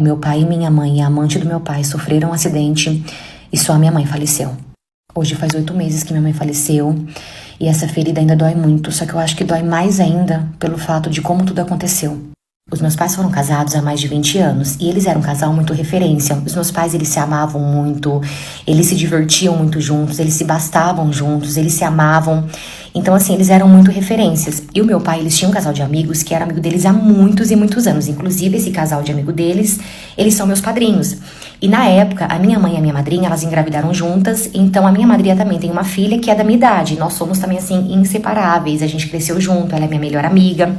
Meu pai e minha mãe, a amante do meu pai, sofreram um acidente e só a minha mãe faleceu. Hoje faz 8 meses que minha mãe faleceu e essa ferida ainda dói muito, só que eu acho que dói mais ainda pelo fato de como tudo aconteceu. Os meus pais foram casados há mais de 20 anos e eles eram um casal muito referência. Os meus pais, eles se amavam muito, eles se divertiam muito juntos, eles se bastavam juntos, eles se amavam. Então, assim, eles eram muito referências. E o meu pai, eles tinham um casal de amigos que era amigo deles há muitos e muitos anos. Inclusive, esse casal de amigo deles, eles são meus padrinhos. E na época, a minha mãe e a minha madrinha, elas engravidaram juntas. Então, a minha madrinha também tem uma filha que é da minha idade. Nós somos também, assim, inseparáveis. A gente cresceu junto, ela é minha melhor amiga.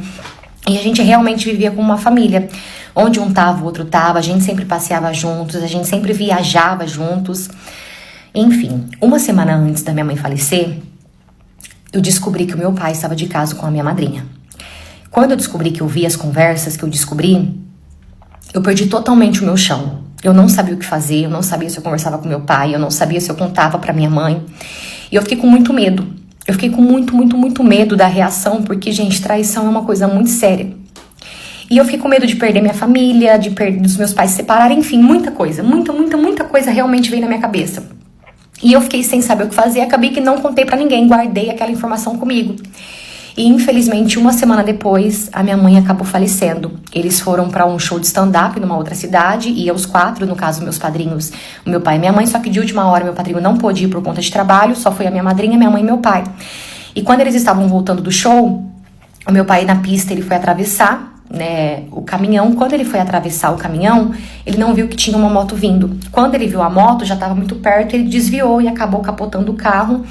E a gente realmente vivia como uma família. Onde um tava, o outro tava. A gente sempre passeava juntos, a gente sempre viajava juntos. Enfim, uma semana antes da minha mãe falecer, eu descobri que o meu pai estava de caso com a minha madrinha. Quando eu descobri, que eu vi as conversas que eu descobri, eu perdi totalmente o meu chão. Eu não sabia o que fazer, eu não sabia se eu conversava com meu pai, eu não sabia se eu contava pra minha mãe. E eu fiquei com muito medo. Eu fiquei com muito medo da reação, porque, gente, traição é uma coisa muito séria. E eu fiquei com medo de perder minha família, dos meus pais se separarem, enfim, muita coisa. Muita coisa realmente veio na minha cabeça. E eu fiquei sem saber o que fazer, acabei que não contei pra ninguém, guardei aquela informação comigo. E infelizmente, uma semana depois, a minha mãe acabou falecendo. Eles foram pra um show de stand-up numa outra cidade, e os 4, no caso, meus padrinhos, o meu pai e minha mãe, só que de última hora meu padrinho não pôde ir por conta de trabalho, só foi a minha madrinha, minha mãe e meu pai. E quando eles estavam voltando do show, o meu pai na pista, ele foi atravessar, né, o caminhão. Quando ele foi atravessar o caminhão, ele não viu que tinha uma moto vindo. Quando ele viu a moto, já estava muito perto, ele desviou e acabou capotando o carro.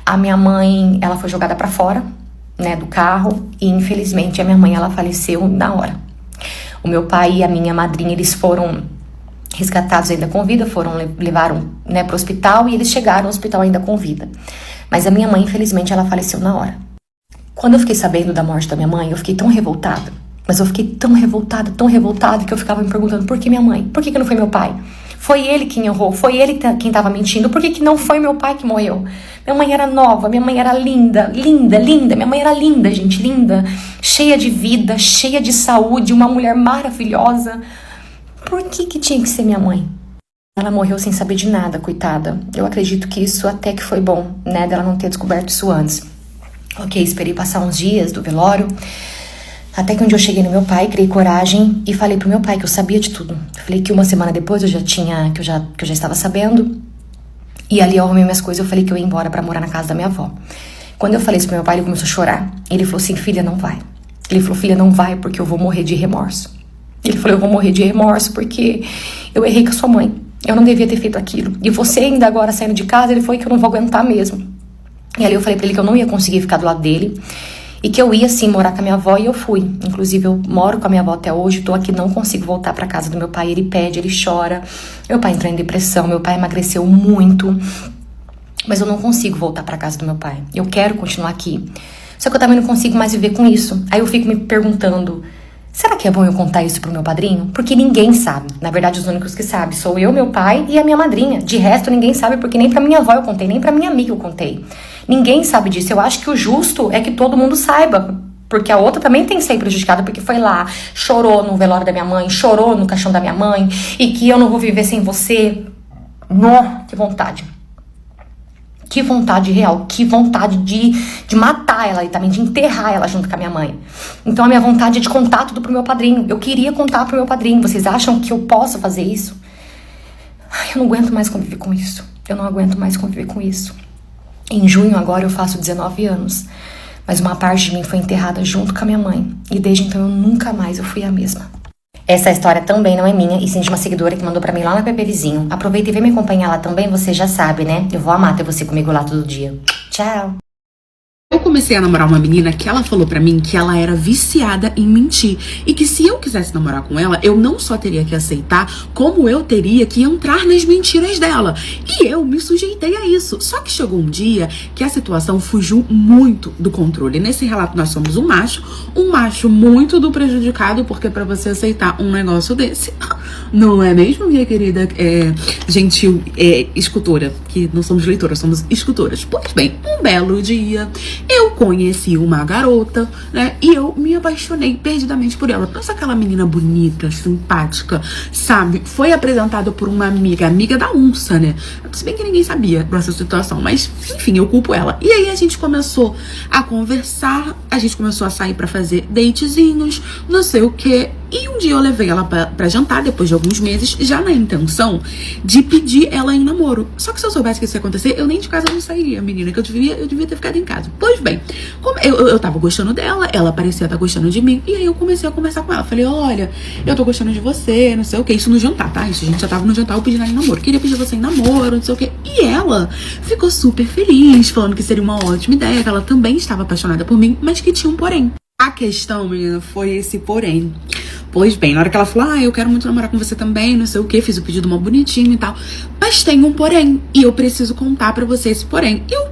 A minha mãe, ela foi jogada pra fora, né, do carro, e infelizmente a minha mãe, ela faleceu na hora. O meu pai e a minha madrinha, eles foram resgatados ainda com vida, levaram, né, pro hospital, e eles chegaram ao hospital ainda com vida. Mas a minha mãe, infelizmente, ela faleceu na hora. Quando eu fiquei sabendo da morte da minha mãe, eu fiquei tão revoltada, mas eu fiquei tão revoltada, que eu ficava me perguntando, por que minha mãe? Por que não foi meu pai? Foi ele quem errou, foi ele quem estava mentindo, por que não foi meu pai que morreu? Minha mãe era nova, minha mãe era linda, minha mãe era linda, gente, linda, cheia de vida, cheia de saúde, uma mulher maravilhosa. Por que tinha que ser minha mãe? Ela morreu sem saber de nada, coitada. Eu acredito que isso até que foi bom, né, dela não ter descoberto isso antes. Ok, esperei passar uns dias do velório, até que um dia eu cheguei no meu pai, criei coragem e falei pro meu pai que eu sabia de tudo. Falei que uma semana depois que eu já estava sabendo. E ali eu arrumei minhas coisas, eu falei que eu ia embora pra morar na casa da minha avó. Quando eu falei isso pro meu pai, ele começou a chorar. Ele falou assim, filha, não vai. Ele falou, filha, não vai porque eu vou morrer de remorso. Ele falou, eu vou morrer de remorso porque eu errei com a sua mãe. Eu não devia ter feito aquilo. E você ainda agora saindo de casa, ele falou que eu não vou aguentar mesmo. E ali eu falei pra ele que eu não ia conseguir ficar do lado dele. E que eu ia sim morar com a minha avó, e eu fui. Inclusive eu moro com a minha avó até hoje, tô aqui, não consigo voltar pra casa do meu pai. Ele pede, ele chora. Meu pai entrou em depressão, meu pai emagreceu muito. Mas eu não consigo voltar pra casa do meu pai. Eu quero continuar aqui. Só que eu também não consigo mais viver com isso. Aí eu fico me perguntando, será que é bom eu contar isso pro meu padrinho? Porque ninguém sabe. Na verdade, os únicos que sabem sou eu, meu pai e a minha madrinha. De resto, ninguém sabe, porque nem pra minha avó eu contei, nem pra minha amiga eu contei. Ninguém sabe disso. Eu acho que o justo é que todo mundo saiba. Porque a outra também tem que ser prejudicada, porque foi lá, chorou no velório da minha mãe, chorou no caixão da minha mãe, e que eu não vou viver sem você. Nó, que vontade. Que vontade real, que vontade de matar ela e também de enterrar ela junto com a minha mãe. Então a minha vontade é de contar tudo pro meu padrinho. Eu queria contar pro meu padrinho. Vocês acham que eu posso fazer isso? Ai, eu não aguento mais conviver com isso. Eu não aguento mais conviver com isso. Em junho agora eu faço 19 anos. Mas uma parte de mim foi enterrada junto com a minha mãe. E desde então eu nunca mais fui a mesma. Essa história também não é minha, e sim de uma seguidora que mandou pra mim lá no PP Vizinho. Aproveita e vem me acompanhar lá também, você já sabe, né? Eu vou amar ter você comigo lá todo dia. Tchau! Eu comecei a namorar uma menina que ela falou pra mim que ela era viciada em mentir. E que se eu quisesse namorar com ela, eu não só teria que aceitar, como eu teria que entrar nas mentiras dela. E eu me sujeitei a isso. Só que chegou um dia que a situação fugiu muito do controle. Nesse relato nós somos um macho muito do prejudicado, porque pra você aceitar um negócio desse, não é mesmo, minha querida gentil escultora, que não somos leitoras, somos escultoras. Pois bem, um belo dia, Eu conheci uma garota, né? E eu me apaixonei perdidamente por ela. Pensa aquela menina bonita, simpática, sabe? Foi apresentada por uma amiga da Unsa, né? Se bem que ninguém sabia dessa situação, mas enfim, eu culpo ela. E aí a gente começou a conversar, a gente começou a sair pra fazer datezinhos, não sei o que. E um dia eu levei ela pra jantar, depois de alguns meses, já na intenção de pedir ela em namoro. Só que se eu soubesse que isso ia acontecer, eu nem de casa não sairia, menina, que eu devia ter ficado em casa. Pois bem, como eu tava gostando dela, ela parecia estar gostando de mim, e aí eu comecei a conversar com ela. Falei, olha, eu tô gostando de você, não sei o que. Isso no jantar, tá? Isso a gente já tava no jantar, eu pedi ela em namoro. Queria pedir você em namoro, não sei o que. E ela ficou super feliz, falando que seria uma ótima ideia, que ela também estava apaixonada por mim, mas que tinha um porém. A questão, menina, foi esse porém. Pois bem, na hora que ela falou, eu quero muito namorar com você também, não sei o que, fiz o pedido mó bonitinho e tal, mas tem um porém, e eu preciso contar pra você esse porém. Eu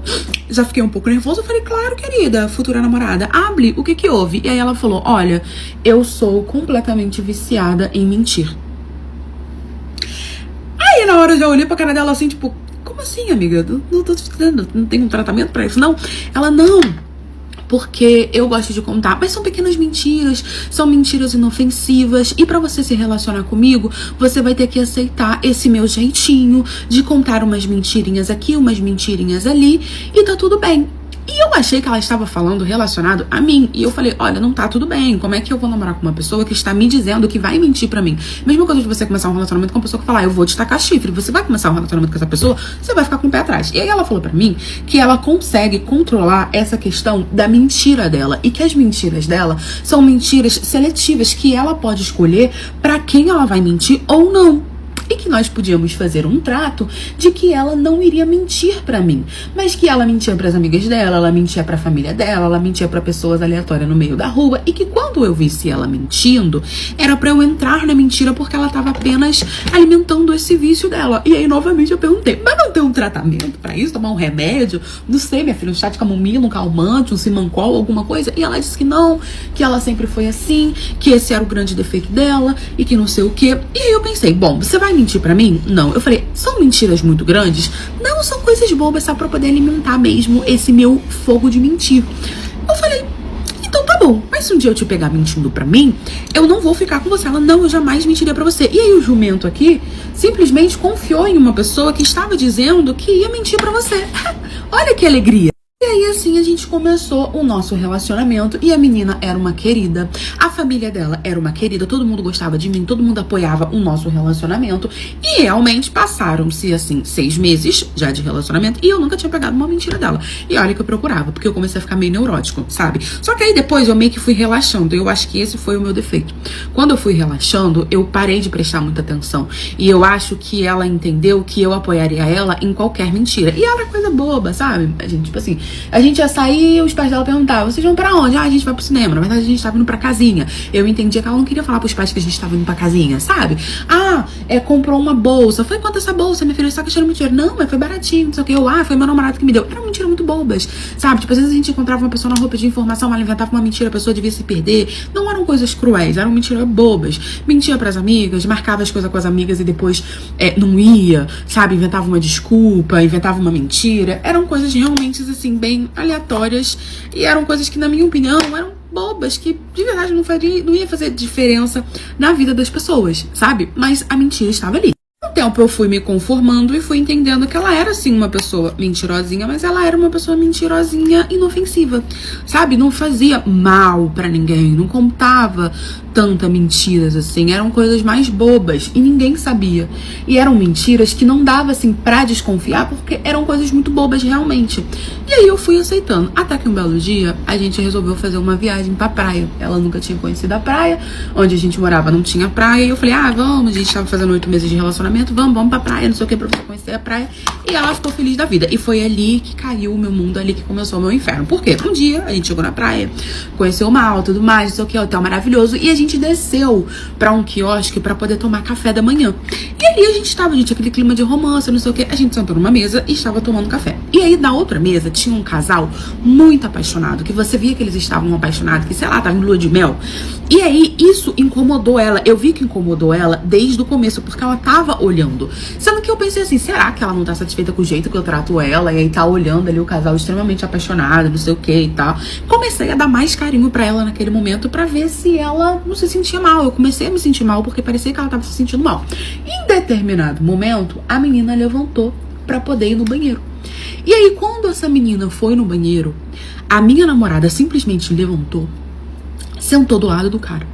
já fiquei um pouco nervosa, eu falei, claro, querida, futura namorada, hable, o que que houve? E aí ela falou, olha, eu sou completamente viciada em mentir. Aí na hora eu já olhei pra cara dela assim, tipo, como assim, amiga? Não tô te dizendo, não tem um tratamento pra isso, não? Ela, não, porque eu gosto de contar, mas são pequenas mentiras, são mentiras inofensivas, e pra você se relacionar comigo, você vai ter que aceitar esse meu jeitinho de contar umas mentirinhas aqui, umas mentirinhas ali, e tá tudo bem. E eu achei que ela estava falando relacionado a mim. E eu falei, olha, não tá tudo bem. Como é que eu vou namorar com uma pessoa que está me dizendo que vai mentir pra mim? Mesma coisa de você começar um relacionamento com uma pessoa que fala, eu vou te tacar chifre. Você vai começar um relacionamento com essa pessoa, você vai ficar com o pé atrás. E aí ela falou pra mim que ela consegue controlar essa questão da mentira dela. E que as mentiras dela são mentiras seletivas, que ela pode escolher pra quem ela vai mentir ou não. E que nós podíamos fazer um trato de que ela não iria mentir pra mim, mas que ela mentia pras amigas dela, ela mentia pra família dela, ela mentia pra pessoas aleatórias no meio da rua, e que quando eu visse ela mentindo, era pra eu entrar na mentira porque ela tava apenas alimentando esse vício dela. E aí novamente eu perguntei, mas não tem um tratamento pra isso? Tomar um remédio? Não sei, minha filha, um chá de camomila, um calmante, um simancol, alguma coisa? E ela disse que não, que ela sempre foi assim, que esse era o grande defeito dela e que não sei o quê. E aí eu pensei, bom, você vai mentir pra mim? Não. Eu falei, são mentiras muito grandes? Não, são coisas bobas, só pra poder alimentar mesmo esse meu fogo de mentir. Eu falei, então tá bom, mas se um dia eu te pegar mentindo pra mim, eu não vou ficar com você. Ela, não, eu jamais mentiria pra você. E aí o jumento aqui simplesmente confiou em uma pessoa que estava dizendo que ia mentir pra você. Olha que alegria. E aí assim a gente começou o nosso relacionamento e a menina era uma querida, a família dela era uma querida, todo mundo gostava de mim, todo mundo apoiava o nosso relacionamento e realmente passaram-se assim 6 meses já de relacionamento e eu nunca tinha pegado uma mentira dela. E olha que eu procurava, porque eu comecei a ficar meio neurótico, sabe? Só que aí depois eu meio que fui relaxando, eu acho que esse foi o meu defeito. Quando eu fui relaxando, eu parei de prestar muita atenção e eu acho que ela entendeu que eu apoiaria ela em qualquer mentira. E era coisa boba, sabe? A gente, tipo assim, a gente ia sair e os pais dela perguntavam, vocês vão pra onde? A gente vai pro cinema. Na verdade, a gente tava indo pra casinha. Eu entendia que ela não queria falar pros pais que a gente tava indo pra casinha, sabe? Comprou uma bolsa. Foi quanto essa bolsa, minha filha? Só que achando muito dinheiro. Não, mas foi baratinho, não sei o que. Foi meu namorado que me deu. Eram mentiras muito bobas, sabe? Tipo, às vezes a gente encontrava uma pessoa na roupa de informação, ela inventava uma mentira, a pessoa devia se perder. Não eram coisas cruéis, eram mentiras bobas. Mentia pras amigas, marcava as coisas com as amigas e depois não ia, sabe? Inventava uma desculpa, inventava uma mentira. Eram coisas realmente, assim, bem aleatórias e eram coisas que, na minha opinião, eram bobas, que de verdade não ia fazer diferença na vida das pessoas, sabe? Mas a mentira estava ali. Com o tempo eu fui me conformando e fui entendendo que ela era sim uma pessoa mentirosinha, mas ela era uma pessoa mentirosinha inofensiva, sabe? Não fazia mal pra ninguém, não contava tanta mentiras assim, eram coisas mais bobas e ninguém sabia. E eram mentiras que não dava assim pra desconfiar, porque eram coisas muito bobas realmente. E aí eu fui aceitando, até que um belo dia a gente resolveu fazer uma viagem pra praia. Ela nunca tinha conhecido a praia, onde a gente morava não tinha praia, e eu falei, vamos, a gente tava fazendo 8 meses de relacionamento, vamos pra praia, não sei o que, pra você conhecer a praia. E ela ficou feliz da vida. E foi ali que caiu o meu mundo, ali que começou o meu inferno. Por quê? Um dia a gente chegou na praia, conheceu o mar, tudo mais, não sei o que, hotel maravilhoso, e a gente desceu pra um quiosque pra poder tomar café da manhã. E ali a gente tava, gente, aquele clima de romance, não sei o que, a gente sentou numa mesa e estava tomando café. E aí na outra mesa tinha um casal muito apaixonado, que você via que eles estavam apaixonados, que sei lá, tava em lua de mel. E aí isso incomodou ela, eu vi que incomodou ela desde o começo, porque ela tava olhando olhando. Sendo que eu pensei assim, será que ela não tá satisfeita com o jeito que eu trato ela? E aí tá olhando ali o casal extremamente apaixonado, não sei o que e tal. Comecei a dar mais carinho pra ela naquele momento pra ver se ela não se sentia mal. Eu comecei a me sentir mal porque parecia que ela tava se sentindo mal. Em determinado momento, a menina levantou pra poder ir no banheiro. E aí, quando essa menina foi no banheiro, a minha namorada simplesmente levantou, sentou do lado do cara.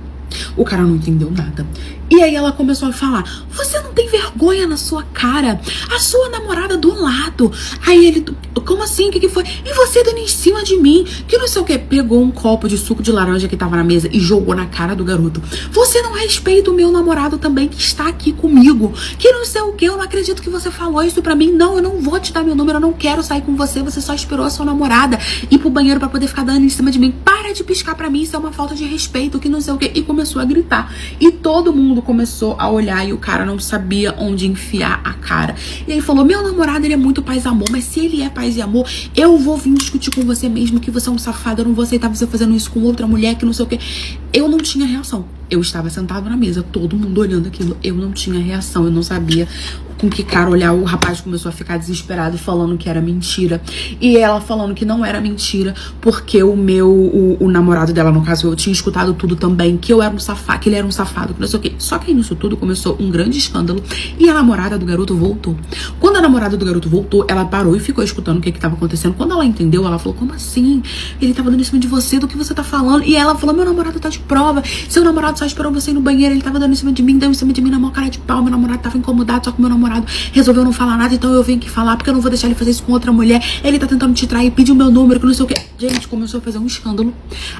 O cara não entendeu nada. E aí ela começou a falar, você não tem vergonha na sua cara? A sua namorada do lado. Aí ele, como assim? O que foi? E você dando em cima de mim? Que não sei o que. Pegou um copo de suco de laranja que tava na mesa e jogou na cara do garoto. Você não respeita o meu namorado também que está aqui comigo. Que não sei o que. Eu não acredito que você falou isso pra mim. Não, eu não vou te dar meu número. Eu não quero sair com você. Você só esperou a sua namorada ir pro banheiro pra poder ficar dando em cima de mim. Para de piscar pra mim. Isso é uma falta de respeito. Que não sei o que. E começou a gritar. E todo mundo começou a olhar e o cara não sabia onde enfiar a cara. E aí falou, meu namorado, ele é muito paz e amor, mas se ele é paz e amor, eu vou vir discutir com você mesmo que você é um safado, eu não vou aceitar você fazendo isso com outra mulher, que não sei o que. Eu não tinha reação. Eu estava sentado na mesa, todo mundo olhando aquilo. Eu não tinha reação, eu não sabia com que cara olhar. O rapaz começou a ficar desesperado, falando que era mentira. E ela falando que não era mentira, porque o namorado dela, no caso, eu tinha escutado tudo também, que eu era um safado, que ele era um safado, que não sei o que. Só que nisso tudo começou um grande escândalo e a namorada do garoto voltou. Quando a namorada do garoto voltou, ela parou e ficou escutando o que estava acontecendo. Quando ela entendeu, ela falou, como assim? Ele tava dando em cima de você, do que você tá falando? E ela falou, meu namorado tá de prova, seu namorado só esperou você ir no banheiro, ele tava dando em cima de mim, deu em cima de mim na maior cara de pau, meu namorado tava incomodado, só que meu namorado resolveu não falar nada, então eu venho aqui falar, porque eu não vou deixar ele fazer isso com outra mulher, ele tá tentando te trair, pediu meu número, que não sei o que. Gente, começou a fazer um escândalo.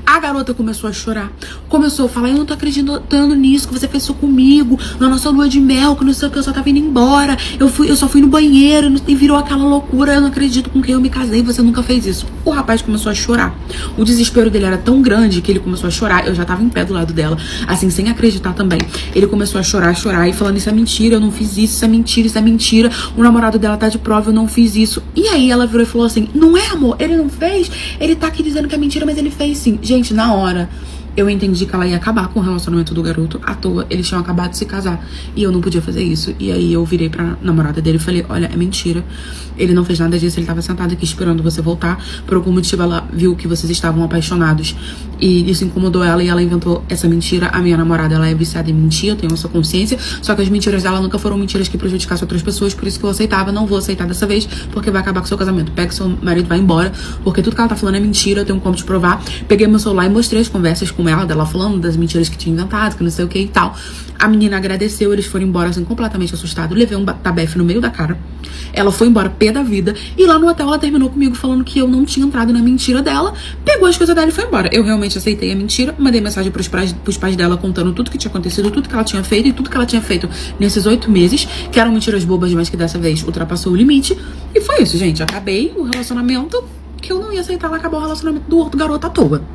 A garota começou a chorar, começou a falar, eu não tô acreditando nisso, que você fez isso comigo, na nossa lua de mel, que não sei o que, eu só tava indo embora, eu só fui no banheiro, e virou aquela loucura, eu não acredito com quem eu me casei, você nunca fez isso. O rapaz começou a chorar, o desespero dele era tão grande que ele começou a chorar, eu já tava em pé do lado dela, assim, sem acreditar também. Ele começou a chorar e falando, isso é mentira, eu não fiz isso é mentira, isso é mentira, o namorado dela tá de prova, eu não fiz isso. E aí ela virou e falou assim, não é, amor, ele não fez, ele tá aqui dizendo que é mentira, mas ele fez sim. Gente, na hora eu entendi que ela ia acabar com o relacionamento do garoto à toa. Eles tinham acabado de se casar e eu não podia fazer isso. E aí eu virei pra namorada dele e falei, olha, é mentira, ele não fez nada disso, ele tava sentado aqui esperando você voltar. Por algum motivo ela viu que vocês estavam apaixonados e isso incomodou ela e ela inventou essa mentira. A minha namorada, ela é viciada em mentir, eu tenho essa consciência, só que as mentiras dela nunca foram mentiras que prejudicassem outras pessoas, por isso que eu aceitava. Não vou aceitar dessa vez, porque vai acabar com o seu casamento. Pega seu marido, vai embora, porque tudo que ela tá falando é mentira, eu tenho como te provar. Peguei meu celular e mostrei as conversas com ela, dela falando das mentiras que tinha inventado, que não sei o que e tal. A menina agradeceu, eles foram embora assim, completamente assustados. Levei um tabefe no meio da cara. Ela foi embora pé da vida. E lá no hotel ela terminou comigo falando que eu não tinha entrado na mentira dela. Pegou as coisas dela e foi embora. Eu realmente aceitei a mentira. Mandei mensagem pros pais dela contando tudo que tinha acontecido, tudo que ela tinha feito e tudo que ela tinha feito nesses 8 meses. Que eram mentiras bobas, mas que dessa vez ultrapassou o limite. E foi isso, gente. Acabei o relacionamento que eu não ia aceitar. Ela acabou o relacionamento do outro garoto à toa.